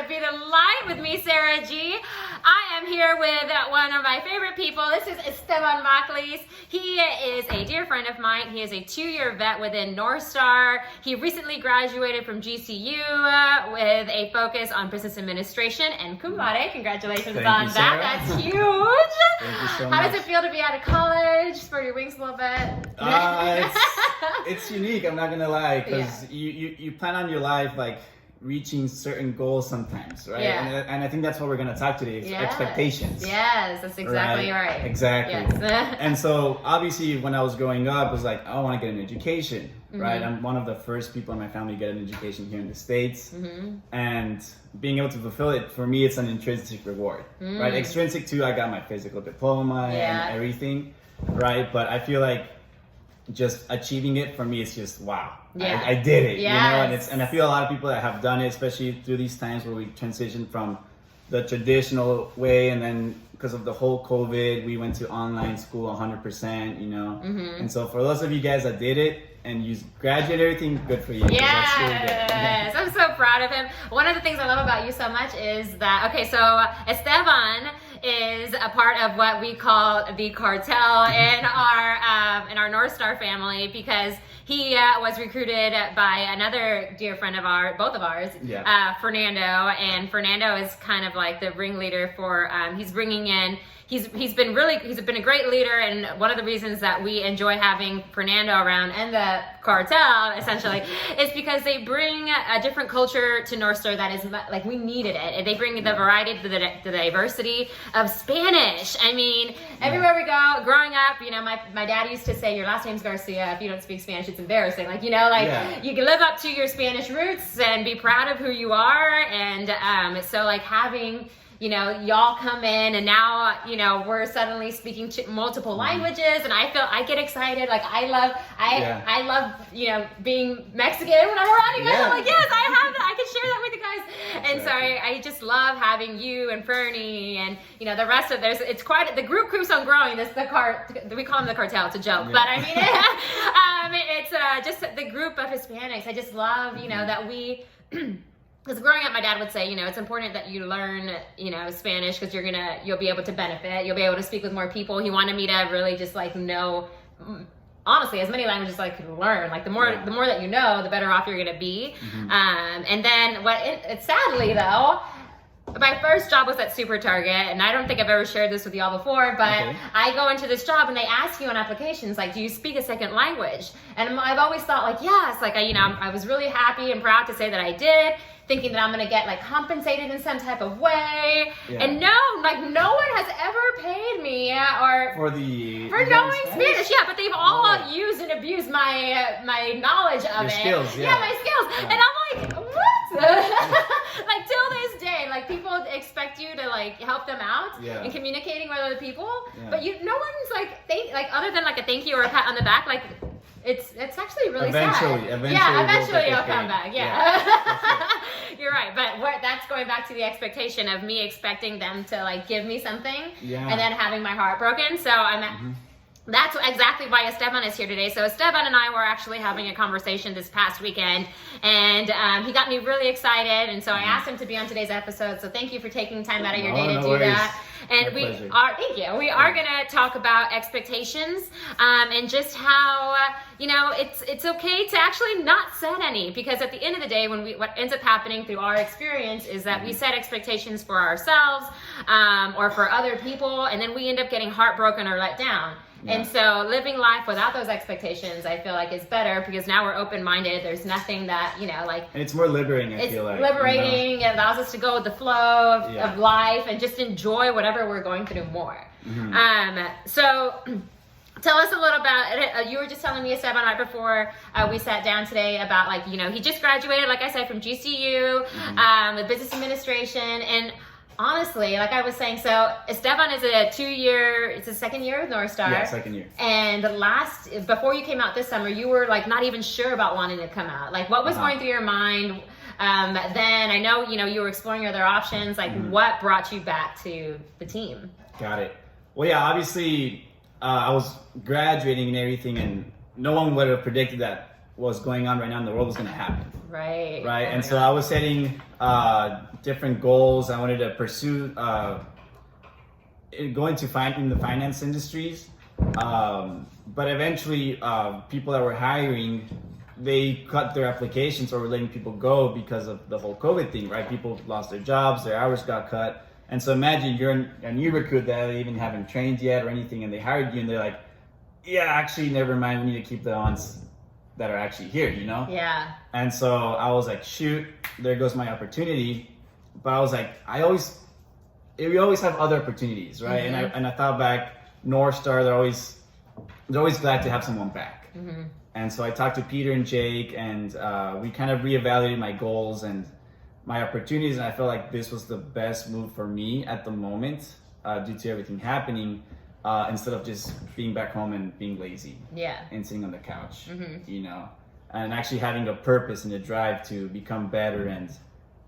Be the Light with me, Sarah G. I am here with one of my favorite people. This is Esteban Macklis. He is a dear friend of mine. He is a 2-year vet within North Star. He recently graduated from GCU with a focus on business administration and cum laude. Congratulations on that. That's huge. Thank you so much. How does it feel to be out of college? Spread your wings a little bit. It's unique, I'm not gonna lie, because you plan on your life like reaching certain goals sometimes, right? Yeah. And I think that's what we're gonna talk today, expectations. Yes, that's exactly right. Exactly. Yes. And so obviously when I was growing up, it was like, I want to get an education, right? I'm one of the first people in my family to get an education here in the States. And being able to fulfill it, for me, it's an intrinsic reward, right? Extrinsic too, I got my physical diploma and everything, right? But I feel like just achieving it for me is just wow. I did it, you know, and I feel a lot of people that have done it, especially through these times where we transitioned from the traditional way, and then because of the whole COVID, we went to online school 100%, you know. And so for those of you guys that did it and you graduated everything, good for you. Yes, really I'm so proud of him. One of the things I love about you so much is that, okay, so Esteban is a part of what we call the cartel in our North Star family, because he was recruited by another dear friend of ours, both of ours, Fernando, and Fernando is kind of like the ringleader for, he's bringing in, he's been a great leader, and one of the reasons that we enjoy having Fernando around and the cartel essentially is because they bring a different culture to North Star that is like, we needed it. They bring the variety, the diversity of Spanish. I mean, everywhere we go, growing up, you know, my dad used to say, your last name's Garcia. If you don't speak Spanish, it's embarrassing. Like, you know, like you can live up to your Spanish roots and be proud of who you are. And so like having, you know, y'all come in and now, you know, we're suddenly speaking multiple languages, and I get excited. Like I love, you know, being Mexican when I'm around you guys. I'm like, yes, I have that. I can share that with you guys. And so I just love having you and Fernie and, you know, the rest of it's quite, the group keeps on growing. We call them the cartel. It's a joke, but I mean, it's just the group of Hispanics. I just love, you know, that we, because growing up, my dad would say, you know, it's important that you learn, you know, Spanish, because you'll be able to benefit. You'll be able to speak with more people. He wanted me to really just like know, honestly, as many languages as I could learn. Like the more that you know, the better off you're gonna be. And then sadly though, my first job was at Super Target, and I don't think I've ever shared this with y'all before, but I go into this job and they ask you on applications, like, do you speak a second language? And I've always thought like, yes, like I was really happy and proud to say that I did, thinking that I'm gonna get like compensated in some type of way. And no one has ever paid me for knowing Spanish. Yeah, but they've all used and abused my knowledge of your skills, my skills. And I'm like, what? Like till this day, like people expect you to like help them out in communicating with other people, but no one's like other than like a thank you or a pat on the back, like it's actually really sad. Eventually it'll come back. You're right, but that's going back to the expectation of me expecting them to like give me something and then having my heart broken. So that's exactly why Esteban is here today. So Esteban and I were actually having a conversation this past weekend, and he got me really excited, and so I asked him to be on today's episode. So thank you for taking time out of your day to do that. And thank you. We are going to talk about expectations and just how, you know, it's okay to actually not set any, because at the end of the day, what ends up happening through our experience is that we set expectations for ourselves or for other people, and then we end up getting heartbroken or let down. And so living life without those expectations, I feel like, is better, because now we're open-minded. There's nothing that, you know, like... And it's more liberating, I feel like. It's liberating. You know? It allows us to go with the flow of life and just enjoy whatever we're going through more. So tell us a little about, you were just telling me, Esteban, right before we sat down today about, like, you know, he just graduated, like I said, from GCU with business administration. And honestly, like I was saying, so Esteban is it's his second year with North Star. Yeah, second year. And before you came out this summer, you were like not even sure about wanting to come out. Like what was going through your mind? Then I know, you know, you were exploring other options. Like what brought you back to the team? Got it. Well, yeah, obviously I was graduating and everything, and no one would have predicted that was going on right now in the world was going to happen. Right. Right. Oh And my so God. I was setting different goals. I wanted to pursue going to in the finance industries. But eventually, people that were hiring, they cut their applications or were letting people go because of the whole COVID thing, right? People lost their jobs, their hours got cut. And so imagine you're a new recruit that they even haven't trained yet or anything, and they hired you and they're like, yeah, actually, never mind, we need to keep the ones that are actually here, you know? Yeah. And so I was like, shoot, there goes my opportunity. But I was like, we always have other opportunities, right? Mm-hmm. And I thought back, North Star, they're always glad to have someone back. Mm-hmm. And so I talked to Peter and Jake, and we kind of reevaluated my goals and my opportunities, and I felt like this was the best move for me at the moment due to everything happening, instead of just being back home and being lazy. Yeah. And sitting on the couch, Mm-hmm. you know, and actually having a purpose and a drive to become better and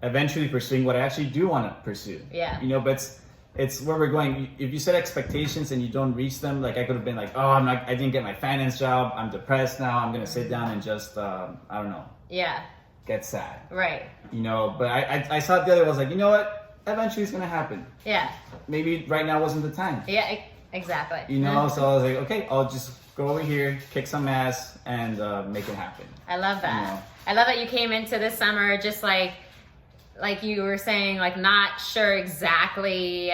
eventually pursuing what I actually do want to pursue. Yeah. You know, but it's where we're going. If you set expectations and you don't reach them, like I could have been like, oh, I didn't get my finance job. I'm depressed now. I'm going to sit down and just, I don't know, Yeah. get sad. Right. You know, but I saw it the other way. I was like, you know what? Eventually it's going to happen. Yeah. Maybe right now wasn't the time. Yeah. Exactly. You know, so I was like, okay, I'll just go over here, kick some ass, and make it happen. I love that. You know? I love that you came into this summer just like you were saying, like not sure exactly,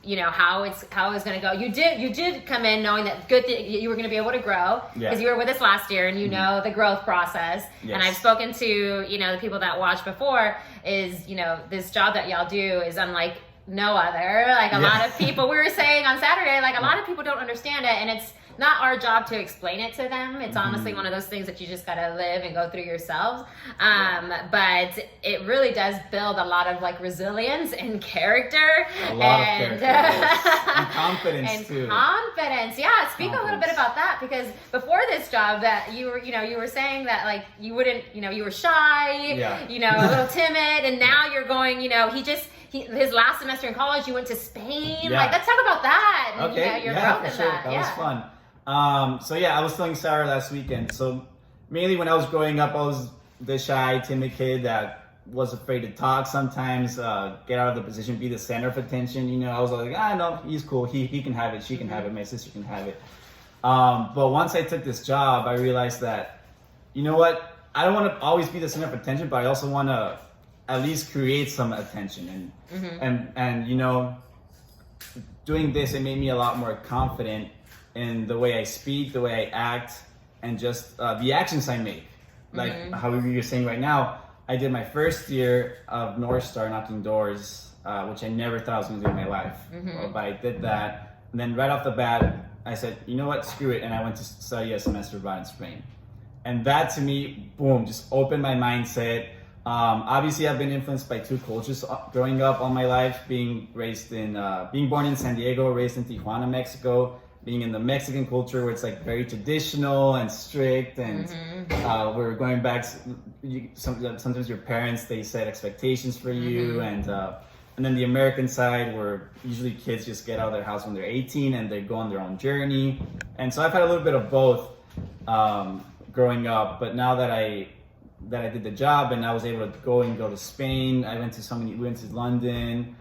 you know, how it's going to go. You did come in knowing that you were going to be able to grow because you were with us last year and you know the growth process. Yes. And I've spoken to, you know, the people that watched before is, you know, this job that y'all do is unlike no other. Like a lot of people, we were saying on Saturday, like a lot of people don't understand it, and it's not our job to explain it to them. It's honestly one of those things that you just gotta live and go through yourselves. But it really does build a lot of like resilience and character. A lot of character. Yes. And confidence and too. Confidence. Yeah. Speak a little bit about that, because before this job that you were saying that like you wouldn't, you know, you were shy, you know, a little timid, and now you're going, you know, his last semester in college, you went to Spain. Like, let's talk about that. And, Okay, you know, your growth in sure. that. That was fun. So yeah, I was telling Sarah last weekend. So mainly when I was growing up, I was the shy, timid kid that was afraid to talk sometimes, get out of the position, be the center of attention. You know, I was like, no, he's cool. He can have it. She can have it. My sister can have it. But once I took this job, I realized that, you know what? I don't want to always be the center of attention, but I also want to at least create some attention. And you know, doing this, it made me a lot more confident in the way I speak, the way I act, and just the actions I make. Like how we were saying right now, I did my first year of North Star knocking doors, which I never thought I was going to do in my life. But I did that. And then right off the bat, I said, you know what, screw it. And I went to study a semester abroad in Spain. And that to me, boom, just opened my mindset. Obviously, I've been influenced by two cultures growing up all my life, being born in San Diego, raised in Tijuana, Mexico, being in the Mexican culture where it's like very traditional and strict, and we're going back. Sometimes your parents, they set expectations for you, and then the American side where usually kids just get out of their house when they're 18 and they go on their own journey. And so I've had a little bit of both growing up, but now that I did the job and I was able to go to Spain. We went to London,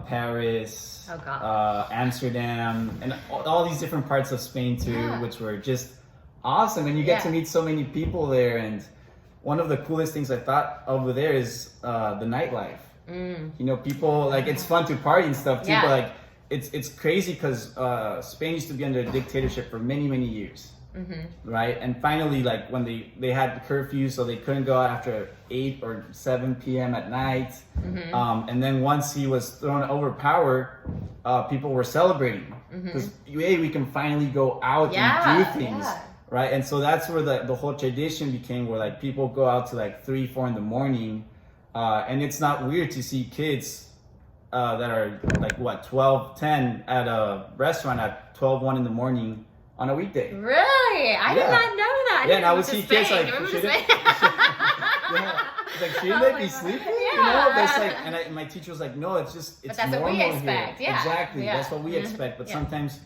Paris, Amsterdam, and all these different parts of Spain too, which were just awesome. And you get to meet so many people there. And one of the coolest things I thought over there is the nightlife. You know, people, like, it's fun to party and stuff too, but like it's crazy because Spain used to be under a dictatorship for many, many years. Right, and finally, like when they had curfew, so they couldn't go out after 8 or 7 p.m. at night. And then once he was thrown over power, people were celebrating because we can finally go out and do things, right? And so that's where the whole tradition became, where like people go out to like 3, 4 in the morning, and it's not weird to see kids that are like 12, 10 at a restaurant at 12, 1 in the morning on a weekday. Really? I did not know that. And I would see kids like, she didn't let me sleep, you know? That's like, and my teacher was like, no, it's but that's normal what we expect. here. Exactly, that's what we expect. But sometimes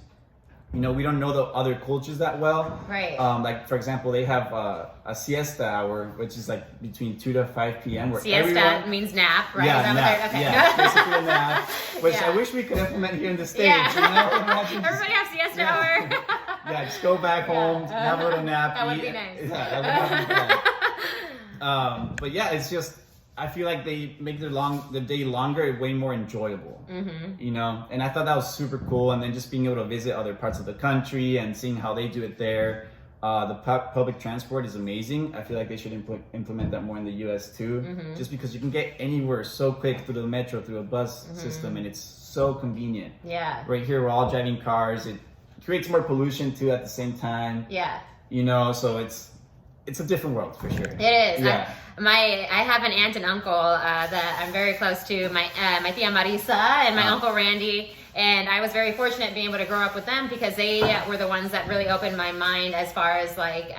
we don't know the other cultures that well. Right. Like, for example, they have a siesta hour, which is like between 2 to 5 p.m. where Siesta everyone... means nap, right? Yeah, Is that nap. what okay. Yeah, basically a nap, which Yeah. I wish we could implement here in the States. Yeah. Imagine just- Everybody have siesta hour. yeah, just go back home, have a little nap. That would eat. be nice. Yeah, that would be bad. But yeah, it's just, I feel like they make the day longer, way more enjoyable. And I thought that was super cool. And then just being able to visit other parts of the country and seeing how they do it there. The public transport is amazing. I feel like they should implement that more in the U.S. too, just because you can get anywhere so quick through the metro, through a bus system, and it's so convenient. Yeah. Right here, we're all driving cars. It creates more pollution too at the same time. Yeah. So it's a different world for sure. It is. Yeah. I have an aunt and uncle that I'm very close to, my tia Marisa and my uncle Randy, and I was very fortunate being able to grow up with them because they were the ones that really opened my mind as far as like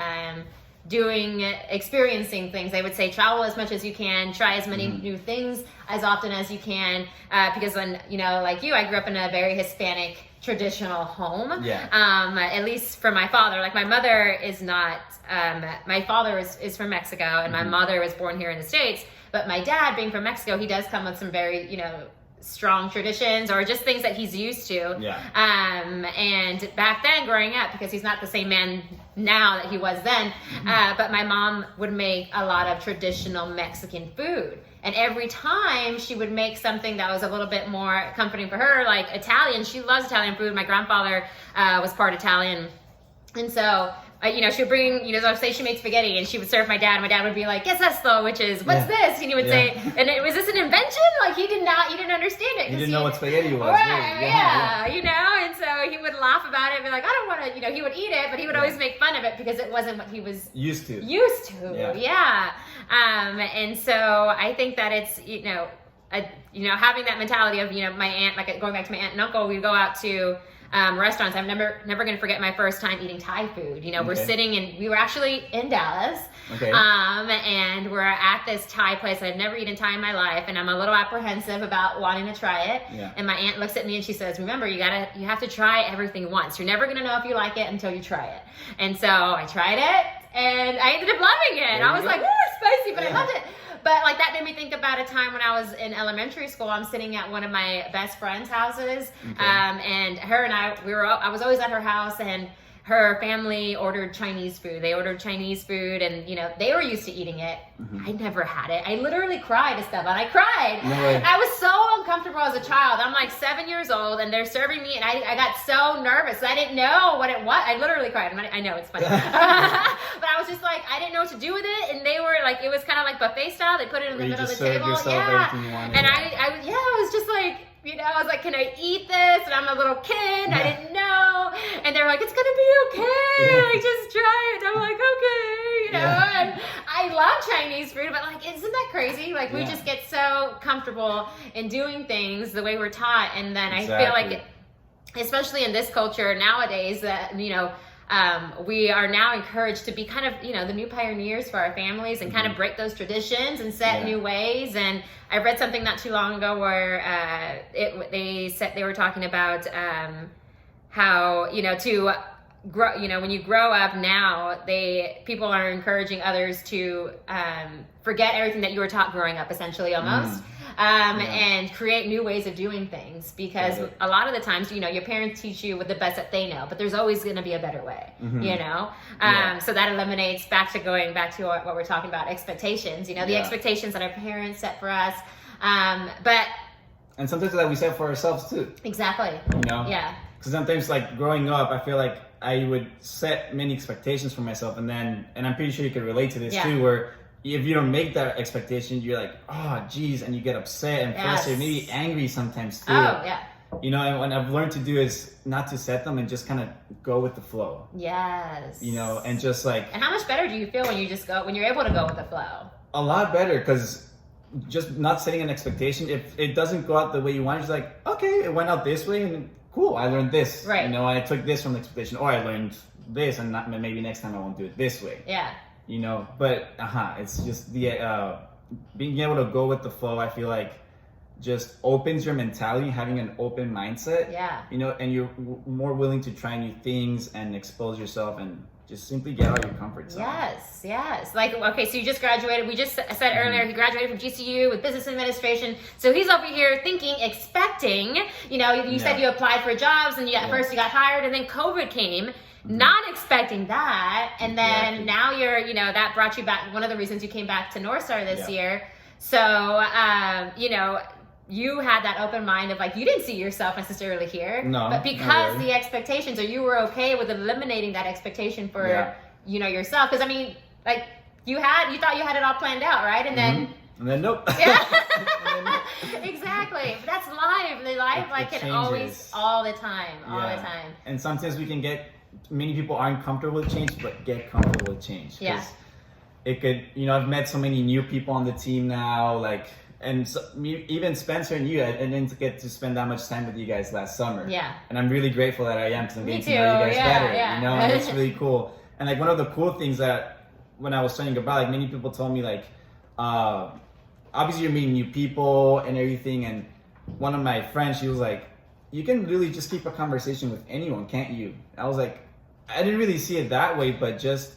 experiencing things. They would say travel as much as you can, try as many new things as often as you can, because when like you, I grew up in a very Hispanic traditional home. Yeah. At least for my father. Like my mother is not. My father is from Mexico, and my mother was born here in the States. But my dad, being from Mexico, he does come with some very strong traditions or just things that he's used to. Yeah. And back then, growing up, because he's not the same man now that he was then, but my mom would make a lot of traditional Mexican food. And every time she would make something that was a little bit more comforting for her, like Italian. She loves Italian food. My grandfather was part Italian. And so, she would bring, say she made spaghetti and she would serve my dad. And my dad would be like, "¿Qué es esto?" Which is, "What's this?" And he would say, was this an invention? Like he didn't understand it. He didn't know what spaghetti was. Right, yeah. And so he would laugh about it and be like, "I don't want to," he would eat it, but he would always make fun of it because it wasn't what he was used to. Yeah. And so I think that it's, having that mentality of, my aunt, like going back to my aunt and uncle, we'd go out to restaurants. I'm never going to forget my first time eating Thai food. We're sitting we were actually in Dallas. Okay. And we're at this Thai place. I've never eaten Thai in my life, and I'm a little apprehensive about wanting to try it. Yeah. And my aunt looks at me and she says, "Remember, you have to try everything once. You're never going to know if you like it until you try it." And so I tried it, and I ended up loving it. I was like, "Ooh, it's spicy," but I loved it. But like that made me think about a time when I was in elementary school. I'm sitting at one of my best friend's houses, and her and I was always at her house, and her family ordered Chinese food. They ordered Chinese food, and they were used to eating it. I never had it. I literally cried, Esteban. I cried. No way. I was so uncomfortable as a child. I'm like 7 years old, and they're serving me, and I got so nervous. I didn't know what it was. I literally cried. I know it's funny, but I was just like, I didn't know what to do with it, and they were like, it was kind of like buffet style. They put it in the middle of the table. Everything you wanted. And I was just like, I was like, "Can I eat this?" And I'm a little kid. I didn't know. And they were like, "It's going to be okay. Like, just try it." And I'm like, "Okay." And I love Chinese food, but like, isn't that crazy? Like, we just get so comfortable in doing things the way we're taught. And then I feel like, especially in this culture nowadays, that, we are now encouraged to be kind of, the new pioneers for our families and kind of break those traditions and set new ways. And I read something not too long ago where they were talking about how, to grow, when you grow up now, people are encouraging others to forget everything that you were taught growing up, essentially, almost. And create new ways of doing things, because a lot of the times, your parents teach you with the best that they know, but there's always going to be a better way, so that eliminates going back to what we're talking about, expectations, the expectations that our parents set for us. And sometimes that we set for ourselves too. Exactly. Yeah. Because sometimes, like, growing up, I feel like I would set many expectations for myself, and I'm pretty sure you could relate to this too, where if you don't make that expectation, you're like, "Oh, geez," and you get upset and frustrated, maybe angry sometimes too. Oh, yeah. And what I've learned to do is not to set them and just kind of go with the flow. Yes. And just like. And how much better do you feel when you're able to go with the flow? A lot better, because just not setting an expectation, if it doesn't go out the way you want, it's like, okay, it went out this way, and cool, I learned this. Right. I took this from the expectation, or I learned this, and maybe next time I won't do it this way. Yeah. But it's just the being able to go with the flow. I feel like just opens your mentality, having an open mindset. Yeah. You know, and you're more willing to try new things and expose yourself and just simply get out of your comfort zone. Yes. Like, okay, so you just graduated. We just said earlier he graduated from GCU with business administration. So he's over here thinking, expecting, you know, you said you applied for jobs and at first you got hired and then COVID came. Not expecting that, and then now you're, you know, that brought you back. One of the reasons you came back to North Star this year. So, you know, you had that open mind of like, you didn't see yourself necessarily here, but because the expectations, or you were okay with eliminating that expectation for, you know, yourself. Because I mean, like you thought you had it all planned out, right? And then nope. Yeah. Exactly. But that's life. The life like can always, all the time. And sometimes many people aren't comfortable with change, but get comfortable with change. Yeah. It could, you know, I've met so many new people on the team now, like, and so, even Spencer and you, I didn't get to spend that much time with you guys last summer. Yeah. And I'm really grateful that I am, because I'm getting to know you guys better. Yeah. You know, and it's really cool. And like one of the cool things that when I was studying about, like many people told me like, obviously you're meeting new people and everything. And one of my friends, she was like, you can really just keep a conversation with anyone, can't you? I was like, I didn't really see it that way, but just,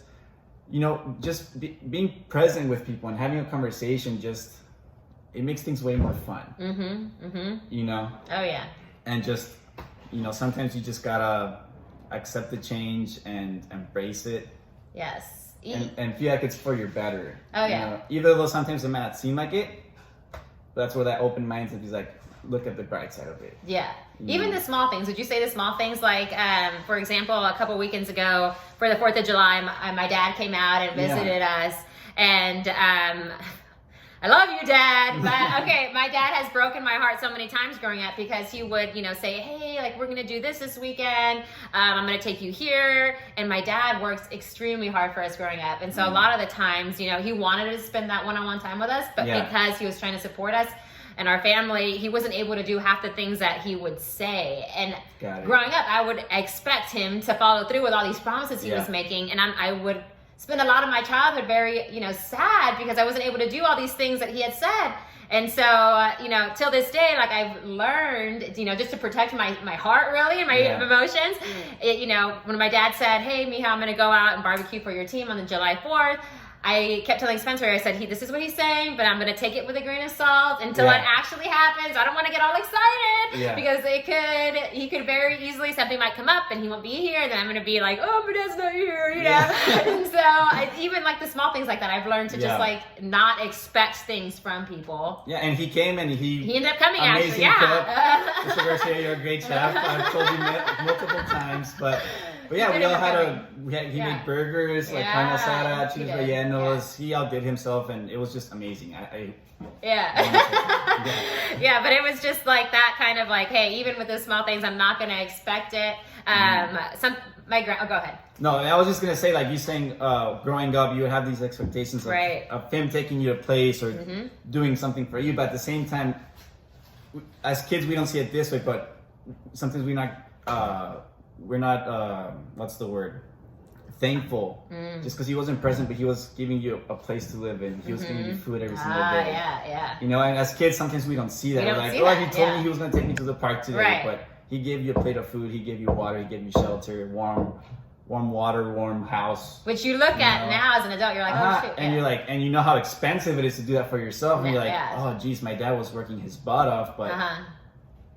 you know, just being present with people and having a conversation, just, it makes things way more fun. You know? Oh yeah. And just, you know, sometimes you just gotta accept the change and embrace it. Yes. And feel like it's for your better. Oh yeah. You know? Even though sometimes it might not seem like it, that's where that open mindset is like, look at the bright side of it. Yeah. Even the small things. Would you say the small things, like, for example, a couple weekends ago for the 4th of July, my dad came out and visited us. And I love you, Dad. But okay, my dad has broken my heart so many times growing up, because he would, you know, say, hey, like, we're going to do this weekend. I'm going to take you here. And my dad works extremely hard for us growing up. And so a lot of the times, you know, he wanted to spend that one-on-one time with us, but because he was trying to support us and our family, he wasn't able to do half the things that he would say. And growing up, I would expect him to follow through with all these promises he was making. And I would spend a lot of my childhood very, you know, sad because I wasn't able to do all these things that he had said. And so, you know, till this day, like, I've learned, you know, just to protect my heart, really, and my emotions. You know, when my dad said, hey, Mija, I'm going to go out and barbecue for your team on the July 4th, I kept telling Spencer, I said, this is what he's saying, but I'm going to take it with a grain of salt until it actually happens. I don't want to get all excited because he could very easily, something might come up and he won't be here. And then I'm going to be like, oh, but that's not here, you know? And so even like the small things like that, I've learned to just like not expect things from people. Yeah, and he came and he ended up coming actually. Mr. Garcia, you're a great chef. I've told you multiple times, but yeah, we all had he made burgers, like carne asada, chiles rellenos. He outdid himself, and it was just amazing. Yeah, but it was just like that kind of like, hey, even with the small things, I'm not going to expect it. Go ahead. No, I was just going to say, like you saying, growing up, you would have these expectations of him taking you to a place or doing something for you, but at the same time, as kids, we don't see it this way, but sometimes we're not what's the word, thankful just because he wasn't present, but he was giving you a place to live in. He was giving you food every single day. You know, and as kids, sometimes we don't see that. We're like, he told me he was going to take me to the park today, but he gave you a plate of food, he gave you water, he gave you shelter, warm water, warm house. Which you look at now as an adult, you're like, oh shit. And you're like, and you know how expensive it is to do that for yourself. And you're like, oh geez, my dad was working his butt off, but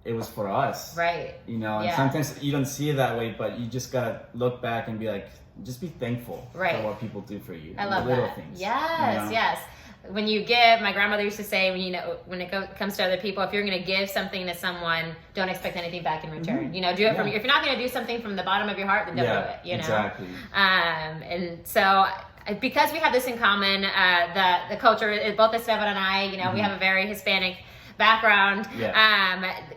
it was for us. Right. You know, and sometimes you don't see it that way, but you just gotta look back and be like, just be thankful for what people do for you. I love the little things. Yes, you know? Yes. When you give, my grandmother used to say, when it comes to other people, if you're going to give something to someone, don't expect anything back in return. You know, do it from. If you're not going to do something from the bottom of your heart, then don't do it. You know. Exactly. And so, because we have this in common, the culture, both Esteban and I, you know, we have a very Hispanic background.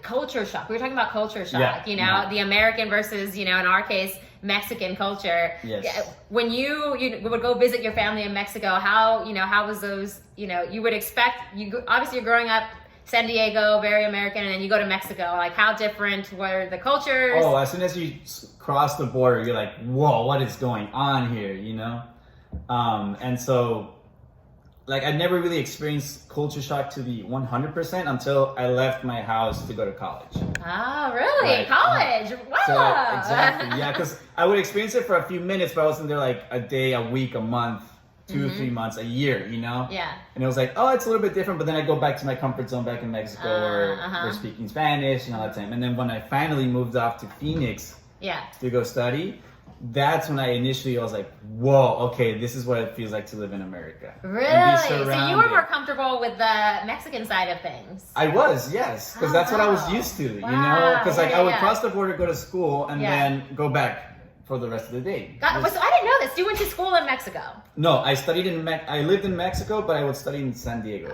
Culture shock. We were talking about culture shock. You know, the American versus, you know, in our case, Mexican culture. Yes. When you would go visit your family in Mexico, how was those, you know, you would expect, obviously you're growing up San Diego, very American, and then you go to Mexico, like how different were the cultures? Oh, as soon as you cross the border, you're like, whoa, what is going on here, you know? And so, like I never really experienced culture shock to the 100% until I left my house to go to college. Oh, really? Right. College? Wow. So exactly, yeah, because I would experience it for a few minutes, but I wasn't there like a day, a week, a month, 2 3 months, a year, you know? Yeah. And it was like, oh, it's a little bit different, but then I go back to my comfort zone back in Mexico where we're speaking Spanish and all that time. And then when I finally moved off to Phoenix to go study, that's when I initially was like, whoa, okay, this is what it feels like to live in America. Really? So you were more comfortable with the Mexican side of things? I was, yes, because that's what I was used to, you know? Because like I would cross the border, go to school, and then go back for the rest of the day. So I didn't know this. You went to school in Mexico? No, I studied I lived in Mexico, but I would study in San Diego. Oh.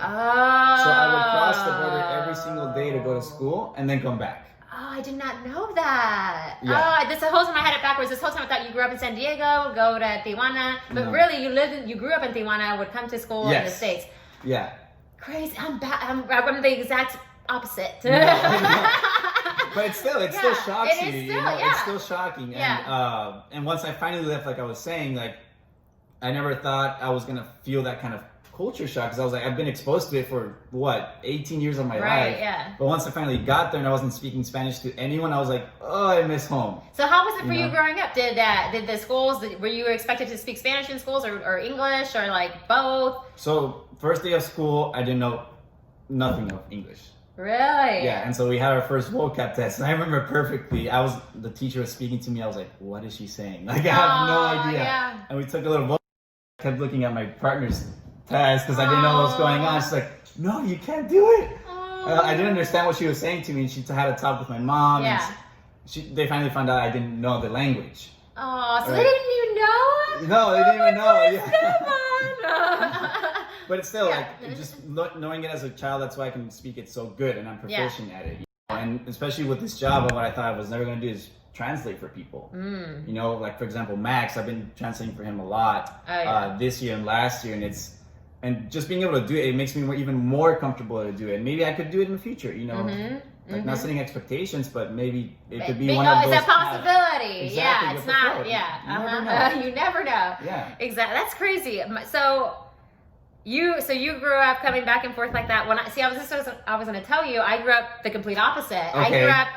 So I would cross the border every single day to go to school and then come back. Oh, I did not know that. Yeah. Oh, this whole time I had it backwards. This whole time I thought you grew up in San Diego, go to Tijuana, but really you grew up in Tijuana, would come to school in the States. Yeah. Crazy. I'm the exact opposite. But it still shocks it is you. still, You know? It's still shocking. Yeah. And once I finally left, like I was saying, like I never thought I was gonna feel that kind of culture shock because I was like, I've been exposed to it for 18 years of my life. Yeah. But once I finally got there and I wasn't speaking Spanish to anyone, I was like, oh, I miss home. So how was it for you growing up? Did the schools, were you expected to speak Spanish in schools or English or like both? So first day of school, I didn't know nothing of English. Really? Yeah, and so we had our first vocab test, and I remember perfectly. The teacher was speaking to me. I was like, "What is she saying?" Like I have no idea. Yeah. And we took a little vocab. I kept looking at my partner's test because I didn't know what was going on. She's like, "No, you can't do it." I didn't understand what she was saying to me, and she had a talk with my mom. Yeah. And they finally found out I didn't know the language. Oh, so they didn't even know? No, they didn't even know. Yeah. But it's still like just knowing it as a child. That's why I can speak it so good, and I'm proficient at it. You know? And especially with this job, what I thought I was never going to do is translate for people. You know, like for example, Max. I've been translating for him a lot this year and last year, and just being able to do it, it makes me even more comfortable to do it. Maybe I could do it in the future. You know. Like not setting expectations, but maybe it could be one of those. It's a possibility. Exactly, yeah, it's not. Yeah, you never know. Yeah, exactly. That's crazy. So you grew up coming back and forth like that. I was going to tell you, I grew up the complete opposite. Okay. I grew up,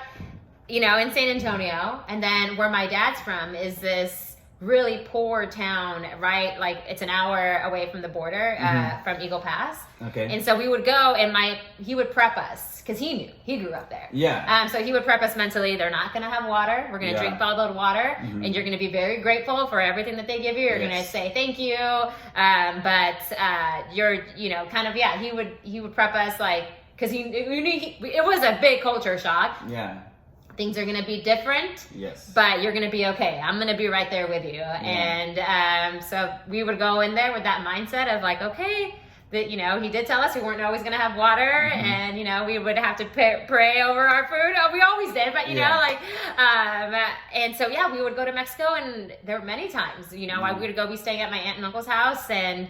in San Antonio, and then where my dad's from is this really poor town, right? Like it's an hour away from the border, from Eagle Pass. Okay. And so we would go, and he would prep us because he grew up there. Yeah. So he would prep us mentally. They're not going to have water. We're going to drink bottled water, and you're going to be very grateful for everything that they give you. You're going to say thank you. But you're, kind of He would prep us like because it was a big culture shock. Yeah. Things are going to be different, but you're going to be okay. I'm going to be right there with you. And so we would go in there with that mindset of like, okay, that, he did tell us we weren't always going to have water and, we would have to pray over our food. Oh, we always did, but, and so, we would go to Mexico, and there were many times, I would go be staying at my aunt and uncle's house, and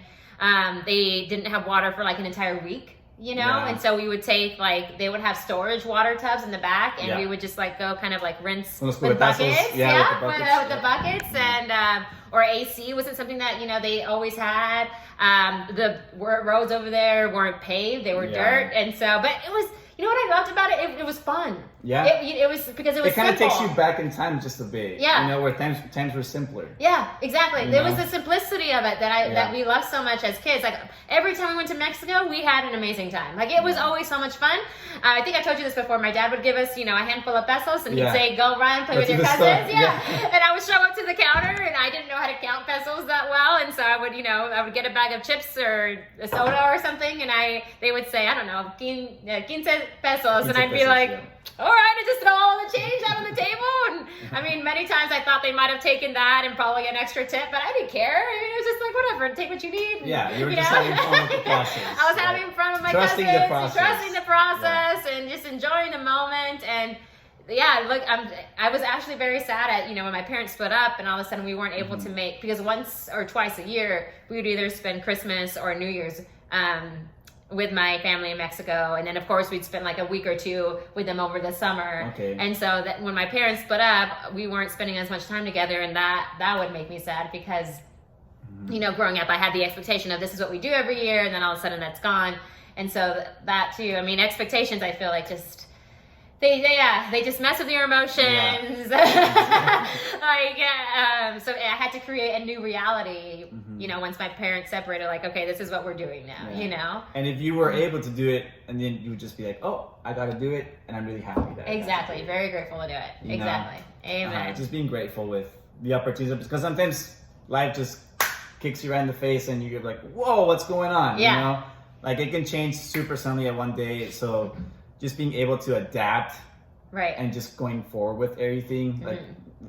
they didn't have water for like an entire week. And so we would take they would have storage water tubs in the back, and we would just go kind of rinse with buckets, with the buckets, and or AC wasn't something that they always had. The roads over there weren't paved; they were dirt, and so but it was. You know what I loved about it? It was fun. Yeah. It was because it was. It kind of takes you back in time just a bit. Yeah. Where times were simpler. Yeah, exactly. There was the simplicity of it that we loved so much as kids. Like every time we went to Mexico, we had an amazing time. Like it was always so much fun. I think I told you this before. My dad would give us, a handful of pesos, and he'd say, "Go run, play with your cousins." Yeah. And I would show up to the counter, and I didn't know how to count pesos that well, and so I would, I would get a bag of chips or a soda or something, and they would say, I don't know, 15 pesos, and I'd be like, all right, and just throw all the change out on the table. And I mean, many times I thought they might have taken that and probably an extra tip, but I didn't care. I mean, it was just like, whatever, take what you need. And, you were just having fun with the process. I was having fun with my trusting cousins, trusting the process, and just enjoying the moment. And I was actually very sad at, when my parents split up and all of a sudden we weren't able to make, because once or twice a year, we would either spend Christmas or New Year's, with my family in Mexico, and then of course we'd spend like a week or two with them over the summer. Okay. And so that when my parents split up, we weren't spending as much time together, and that would make me sad because You know, growing up, I had the expectation of this is what we do every year, and then all of a sudden that's gone. And so that too, I mean, expectations, I feel like just, they just mess with your emotions. Yeah. So I had to create a new reality, you know, once my parents separated, like, okay, this is what we're doing now, you know? And if you were able to do it, and then you would just be like, oh, I got to do it, and I'm really happy that Exactly. Very grateful to do it. You exactly. Know? Amen. Just being grateful with the opportunities, because sometimes life just kicks you right in the face, and you're like, whoa, what's going on? Yeah. You know? Like, it can change super suddenly at one day, so just being able to adapt, right, and just going forward with everything, like,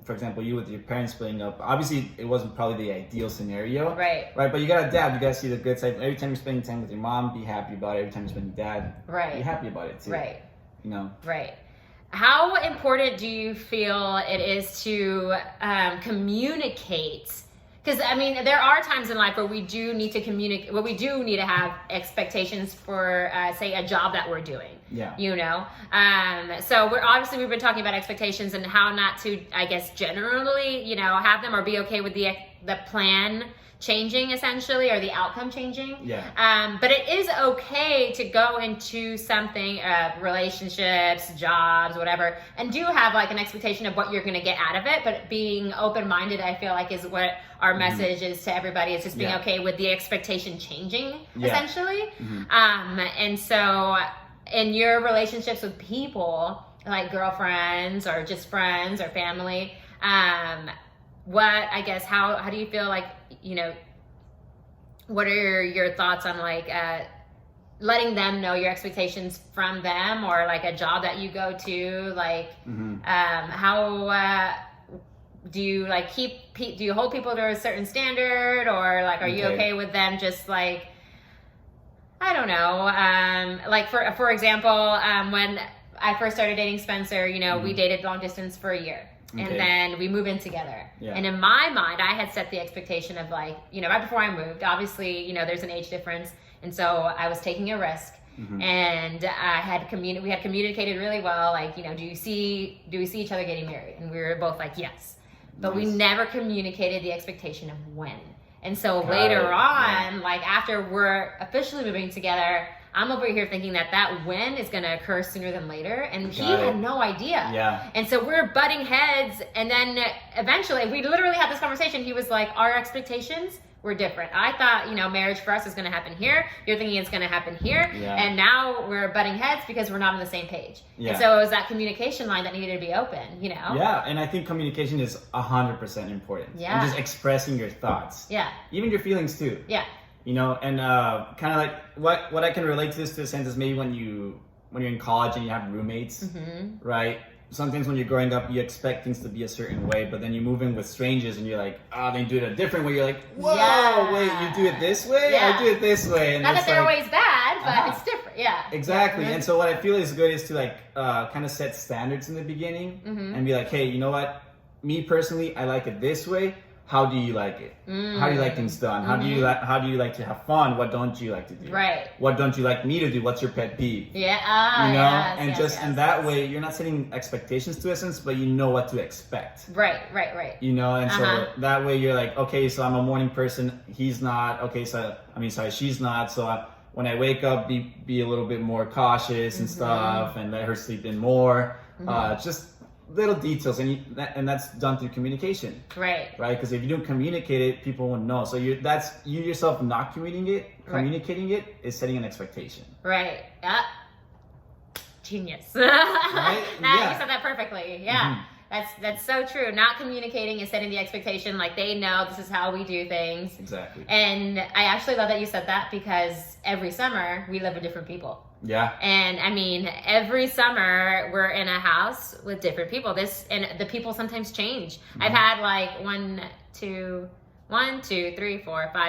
for example, you with your parents splitting up, obviously it wasn't probably the ideal scenario, right, but you gotta adapt. You gotta see the good side. Every time you're spending time with your mom, be happy about it. Every time you're spending dad, be happy about it too, you know. How important do you feel it is to communicate? Because, I mean, there are times in life where we do need to communicate, where we do need to have expectations for, say, a job that we're doing. Yeah. You know? So we've been talking about expectations and how not to, I guess, generally, you know, have them or be okay with the plan changing, essentially, or the outcome changing. Yeah. But it is okay to go into something, relationships, jobs, whatever, and do have like an expectation of what you're going to get out of it. But being open-minded, I feel like, is what our message is to everybody. It's just being okay with the expectation changing, essentially. And so in your relationships with people, like girlfriends or just friends or family, how do you feel like, you know, what are your thoughts on like letting them know your expectations from them, or like a job that you go to, like how do you like do you hold people to a certain standard, or like are you okay with them just like, I don't know, like for example, when I first started dating Spencer, you know, we dated long distance for a year. And then we move in together. Yeah. And in my mind, I had set the expectation of like, you know, right before I moved, obviously, you know, there's an age difference. And so I was taking a risk. And we had communicated really well. Like, you know, do we see each other getting married? And we were both like, yes. But we never communicated the expectation of when. And so later on, like after we're officially moving together, I'm over here thinking that when is going to occur sooner than later. And he had no idea. Yeah. And so we're butting heads. And then eventually, we literally had this conversation. He was like, our expectations were different. I thought, you know, marriage for us is going to happen here. You're thinking it's going to happen here. Yeah. And now we're butting heads because we're not on the same page. Yeah. And so it was that communication line that needed to be open, you know? Yeah. And I think communication is 100% important. Yeah. And just expressing your thoughts. Yeah. Even your feelings too. Yeah. You know, and kind of like what I can relate to this to a sense is maybe when you're in college and you have roommates, right? Sometimes when you're growing up, you expect things to be a certain way, but then you move in with strangers and you're like, oh, they do it a different way. You're like, whoa, wait, you do it this way? I do it this way. And not that they're always bad, but it's different. Yeah. Exactly. And so what I feel is good is to like kind of set standards in the beginning and be like, hey, you know what? Me personally, I like it this way. How do you like it? How do you like things done? How do you like to have fun? What don't you like to do? Right. What don't you like me to do? What's your pet peeve? Yeah. You know, and that way you're not setting expectations to essence, but you know what to expect. Right. You know, and so that way you're like, okay, so I'm a morning person. He's not. Okay, so she's not. So when I wake up, be a little bit more cautious and stuff, and let her sleep in more. Just little details, and that's done through communication, right? Because if you don't communicate it, people won't know. So you yourself not communicating it is setting an expectation, right? Genius. Right? You said that perfectly. Yeah. That's so true. Not communicating is setting the expectation, like they know this is how we do things. Exactly. And I actually love that you said that, because every summer we live with different people. Yeah. And I mean, every summer we're in a house with different people. And the people sometimes change. I've had like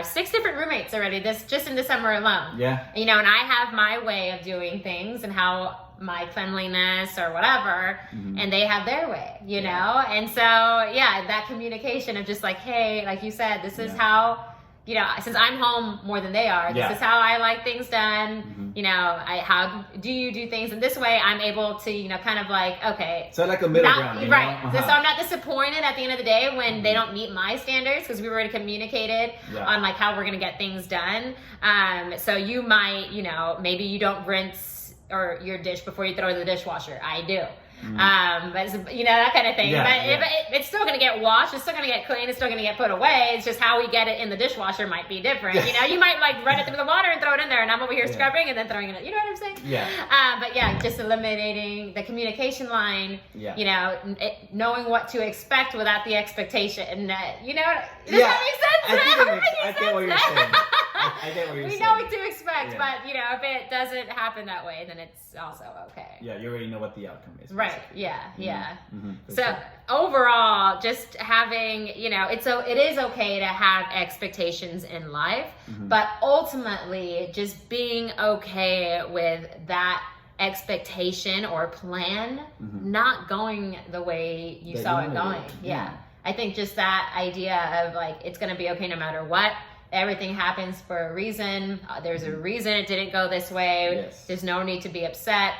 6 different roommates already just in the summer alone. Yeah. You know, and I have my way of doing things and how my cleanliness or whatever, and they have their way, you know? And so, that communication of just like, hey, like you said, this is how you know, since I'm home more than they are, this is how I like things done. You know, how do you do things in this way? I'm able to, you know, kind of like, okay. So like a middle ground, right? So I'm not disappointed at the end of the day when they don't meet my standards, because we already communicated on like how we're gonna get things done. So you might, you know, maybe you don't rinse or your dish before you throw it in the dishwasher. I do. But you know, that kind of thing. But it's still gonna get washed. It's still gonna get cleaned. It's still gonna get put away. It's just how we get it in the dishwasher might be different. You know, you might like run it through the water and throw it in there, and I'm over here scrubbing and then throwing it in. You know what I'm saying? But yeah, just eliminating the communication line. You know, knowing what to expect without the expectation. You know, does that make sense? I get what you're saying. I get what you're saying. We know what to expect, but you know, if it doesn't happen that way, then it's also okay. Yeah, you already know what the outcome is. Right. Yeah. So overall, just having, you know, it is okay to have expectations in life, but ultimately just being okay with that expectation or plan not going the way you saw it going. I think just that idea of like, it's going to be okay no matter what. Everything happens for a reason. There's a reason it didn't go this way. There's no need to be upset.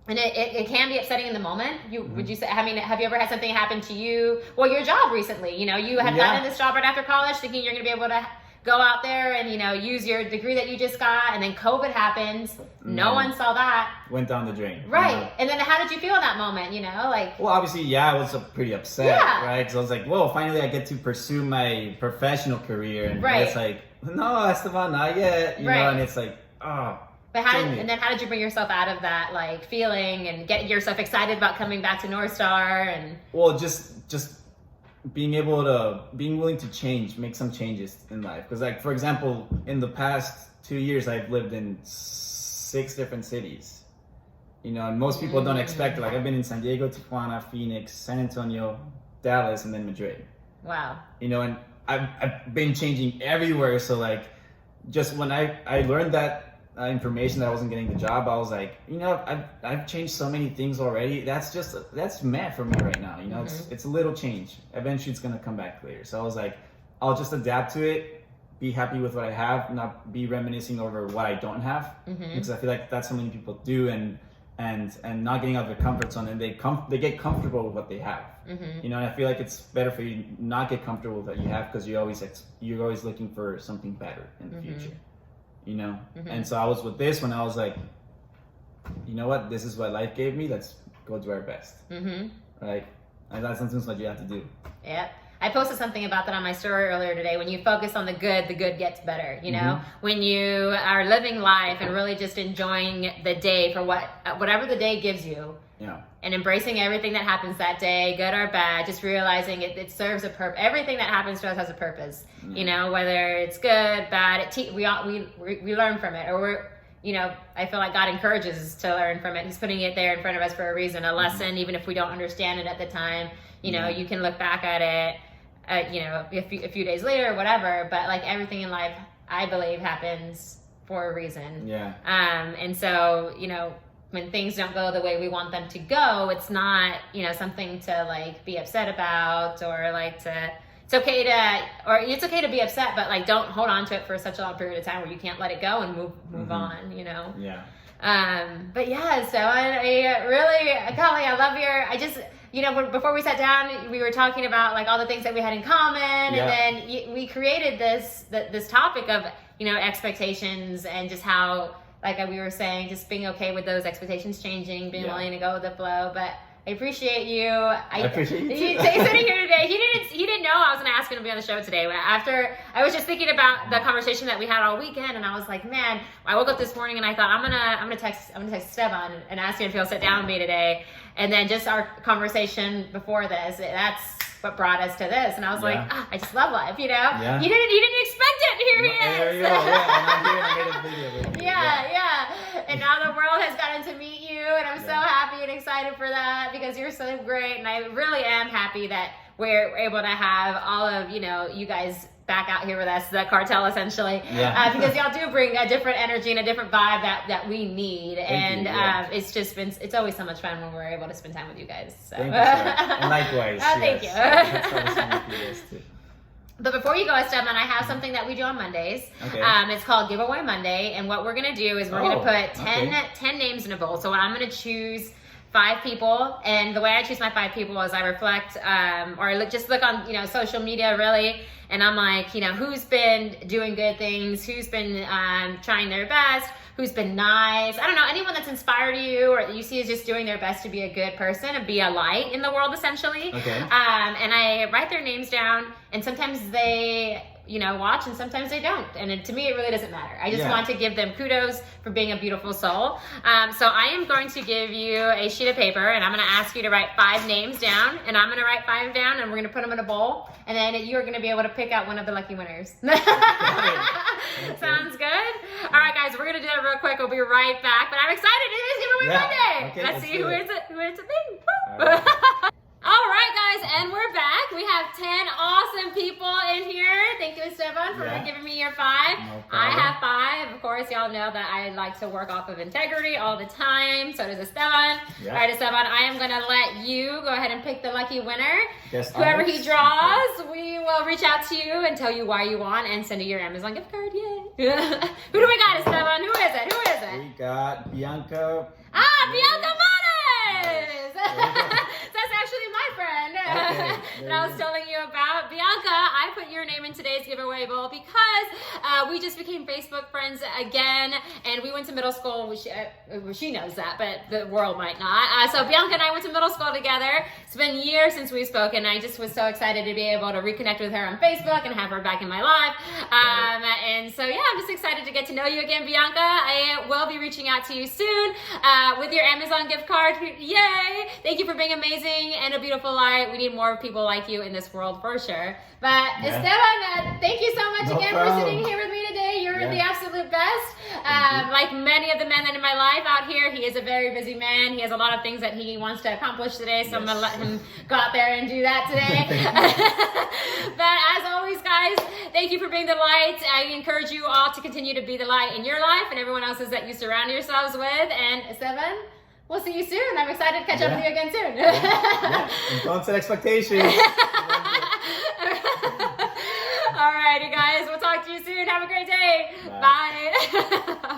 And it can be upsetting in the moment. Would you say, I mean, have you ever had something happen to you? Well, your job recently, you know, you had gotten this job right after college thinking you're going to be able to go out there and, you know, use your degree that you just got, and then COVID happens. No one saw that. Went down the drain. Right. You know? And then how did you feel in that moment, you know? Like, well, obviously, I was pretty upset, right? Because I was like, whoa, finally I get to pursue my professional career. And it's like, no, Esteban, not yet. You know, and it's like, oh. But how did you bring yourself out of that like feeling and get yourself excited about coming back to North Star? And well, just being willing to change, make some changes in life. Because like, for example, in the past 2 years, I've lived in 6 different cities. You know, and most people don't expect it. Like I've been in San Diego, Tijuana, Phoenix, San Antonio, Dallas, and then Madrid. Wow. You know, and I've been changing everywhere. So like, just when I learned that information that I wasn't getting the job, I was like, you know, I've changed so many things already. That's mad for me right now. You know, it's a little change. Eventually, it's gonna come back clear. So I was like, I'll just adapt to it, be happy with what I have, not be reminiscing over what I don't have, because I feel like that's so many people do, and not getting out of their comfort zone, and they get comfortable with what they have. You know, and I feel like it's better for you to not get comfortable with what you have, because you're always looking for something better in the future. You know, and so I was with this when I was like, you know what, this is what life gave me. Let's go do our best. Right, and that's something that you have to do. Yep. I posted something about that on my story earlier today. When you focus on the good gets better. You know, when you are living life and really just enjoying the day for whatever the day gives you. Yeah. And embracing everything that happens that day, good or bad, just realizing it serves a purpose. Everything that happens to us has a purpose. You know, whether it's good, bad, we learn from it, or you know, I feel like God encourages us to learn from it. He's putting it there in front of us for a reason, a lesson, even if we don't understand it at the time. You know, you can look back at it, you know, a few days later, or whatever. But like everything in life, I believe happens for a reason. Yeah. And so, you know, when things don't go the way we want them to go, it's not, you know, something to like be upset about, or like it's okay to be upset, but like don't hold on to it for such a long period of time where you can't let it go and move on, you know? Yeah. But yeah, so I really, golly, I love I just, you know, before we sat down, we were talking about like all the things that we had in common, and then we created this topic of, you know, expectations, and just how, like we were saying, just being okay with those expectations changing, being willing to go with the flow. But I appreciate you. I appreciate you too. Sitting here today. He didn't know I was going to ask him to be on the show today. After I was just thinking about the conversation that we had all weekend, and I was like, man, I woke up this morning and I thought I'm gonna text Esteban and ask him if he'll sit down with me today. And then just our conversation before this, that's what brought us to this. And I was like, I just love life, you know? Yeah. You didn't expect it, and here he is. There you go. Yeah, and I'm here and I made a video with you. Yeah. And now the world has gotten to meet you, and I'm so happy and excited for that, because you're so great. And I really am happy that we're able to have all of, you know, you guys back out here with us, the cartel essentially, because y'all do bring a different energy and a different vibe that we need. It's just been, it's always so much fun when we're able to spend time with you guys. So. Thank you, and likewise. Thank you. That's always fun with you guys too. But before you go, Esteban, I have something that we do on Mondays. Okay. It's called Giveaway Monday. And what we're going to do is we're going to put 10 names in a bowl. So I'm going to choose 5 people. And the way I choose my 5 people is I reflect just look on, social media really. And I'm like, who's been doing good things? Who's been trying their best? Who's been nice? I don't know, anyone that's inspired you or that you see is just doing their best to be a good person and be a light in the world, essentially. Okay. And I write their names down, and sometimes they, watch, and sometimes they don't. And to me, it really doesn't matter. I just want to give them kudos for being a beautiful soul. So I am going to give you a sheet of paper, and I'm going to ask you to write 5 names down, and I'm going to write 5 down, and we're going to put them in a bowl, and then you're going to be able to pick out one of the lucky winners. Sounds good? All right, guys, we're going to do that real quick. We'll be right back, but I'm excited. It is Giveaway Monday. Okay, Let's see who is it. Who is it? All right, guys, and we're back. We have 10 awesome people in here. Thank you, Esteban, for giving me your 5. No I have 5. Of course, y'all know that I like to work off of integrity all the time. So does Esteban. Yeah. All right, Esteban, I am going to let you go ahead and pick the lucky winner. Yes, Whoever he draws, we will reach out to you and tell you why you won and send you your Amazon gift card. Yay. Who do we got, Esteban? Who is it? Who is it? We got Bianca. Bianca Manes! That's actually my friend that I was telling you about. Bianca, I put your name in today's giveaway bowl because we just became Facebook friends again, and we went to middle school. She knows that, but the world might not. So Bianca and I went to middle school together. It's been years since we've spoken. I just was so excited to be able to reconnect with her on Facebook and have her back in my life. And so, yeah, I'm just excited to get to know you again, Bianca. I will be reaching out to you soon with your Amazon gift card. Yay! Thank you for being amazing and a beautiful light. We need more people like you in this world for sure. But Esteban, thank you so much again for sitting here with me today. You're the absolute best. Like many of the men in my life out here, he is a very busy man. He has a lot of things that he wants to accomplish today, so I'm going to let him go out there and do that today. But as always, guys, thank you for being the light. I encourage you all to continue to be the light in your life and everyone else's that you surround yourselves with. And Esteban, we'll see you soon. I'm excited to catch up with you again soon. And don't set expectations. All righty, guys. We'll talk to you soon. Have a great day. Bye.